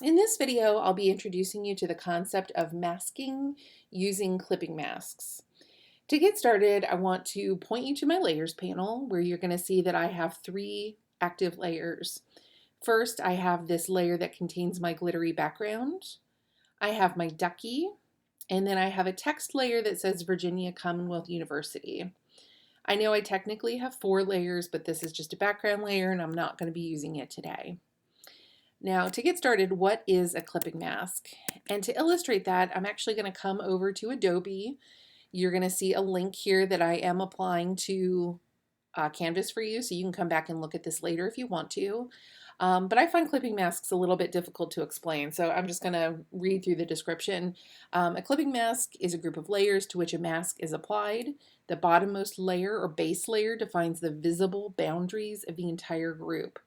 In this video, I'll be introducing you to the concept of masking using clipping masks. To get started, I want to point you to my layers panel where you're going to see that I have three active layers. First, I have this layer that contains my glittery background. I have my ducky, and then I have a text layer that says Virginia Commonwealth University. I know I technically have four layers, but this is just a background layer and I'm not going to be using it today. Now, to get started, what is a clipping mask? And to illustrate that, I'm actually going to come over to Adobe. You're going to see a link here that I am applying to Canvas for you, so you can come back and look at this later if you want to. But I find clipping masks a little bit difficult to explain, so I'm just going to read through the description. A clipping mask is a group of layers to which a mask is applied. The bottommost layer or base layer defines the visible boundaries of the entire group.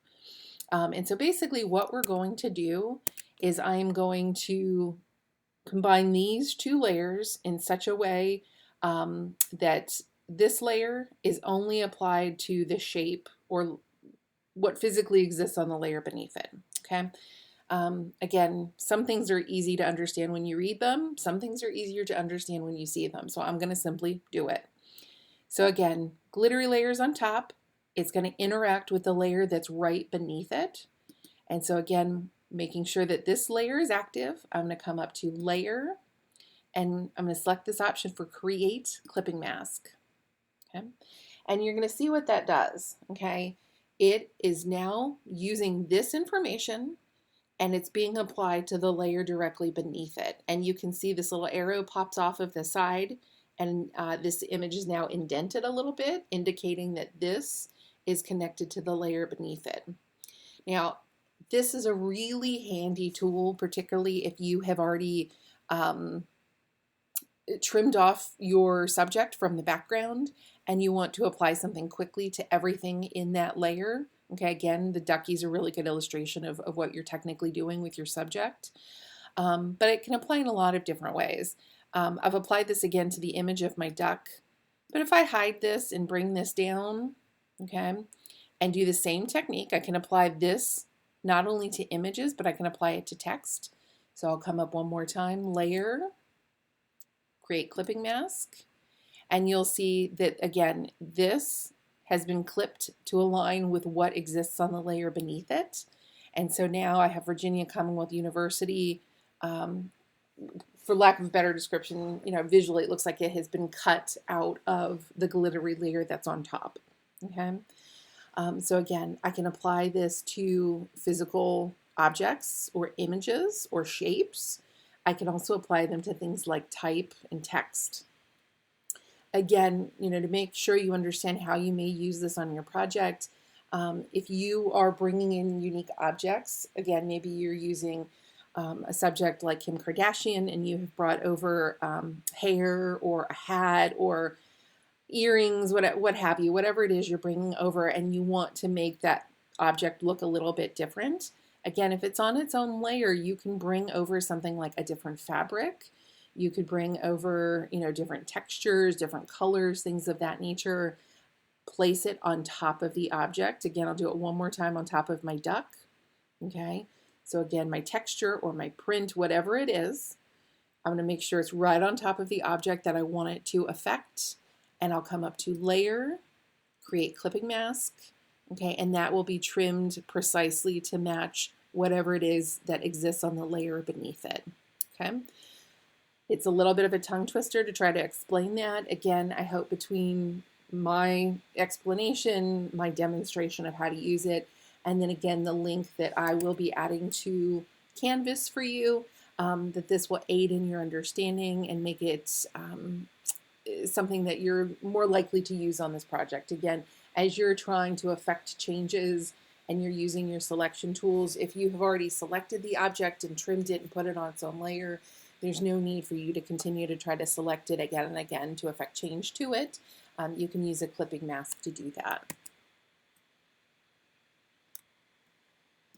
And so basically what we're going to do is I'm going to combine these two layers in such a way that this layer is only applied to the shape or what physically exists on the layer beneath it, okay? Again, some things are easy to understand when you read them. Some things are easier to understand when you see them. So I'm going to simply do it. So again, glittery layers on top. It's going to interact with the layer that's right beneath it. And so again, making sure that this layer is active, I'm going to come up to Layer, and I'm going to select this option for Create Clipping Mask. Okay, and you're going to see what that does. Okay, it is now using this information and it's being applied to the layer directly beneath it. And you can see this little arrow pops off of the side, and this image is now indented a little bit, indicating that this is connected to the layer beneath it. Now, this is a really handy tool, particularly if you have already trimmed off your subject from the background and you want to apply something quickly to everything in that layer. Okay, again, the ducky is a really good illustration of what you're technically doing with your subject, but it can apply in a lot of different ways. I've applied this again to the image of my duck, but if I hide this and bring this down, okay, and do the same technique, I can apply this not only to images, but I can apply it to text. So I'll come up one more time, Layer, Create Clipping Mask, and you'll see that, again, this has been clipped to align with what exists on the layer beneath it. And so now I have Virginia Commonwealth University. For lack of a better description, visually it looks like it has been cut out of the glittery layer that's on top. Okay. So again, I can apply this to physical objects or images or shapes. I can also apply them to things like type and text. Again, to make sure you understand how you may use this on your project, if you are bringing in unique objects, again, maybe you're using a subject like Kim Kardashian and you have brought over hair or a hat or earrings, what have you, whatever it is you're bringing over, and you want to make that object look a little bit different. Again, if it's on its own layer, you can bring over something like a different fabric. You could bring over, different textures, different colors, things of that nature. Place it on top of the object. Again, I'll do it one more time on top of my duck. Okay, so again, my texture or my print, whatever it is, I'm going to make sure it's right on top of the object that I want it to affect. And I'll come up to Layer, Create Clipping Mask, okay, and that will be trimmed precisely to match whatever it is that exists on the layer beneath it, okay? It's a little bit of a tongue twister to try to explain that. Again, I hope between my explanation, my demonstration of how to use it, and then again, the link that I will be adding to Canvas for you, that this will aid in your understanding and make it something that you're more likely to use on this project. Again, as you're trying to affect changes and you're using your selection tools, if you have already selected the object and trimmed it and put it on its own layer, there's no need for you to continue to try to select it again and again to affect change to it. You can use a clipping mask to do that.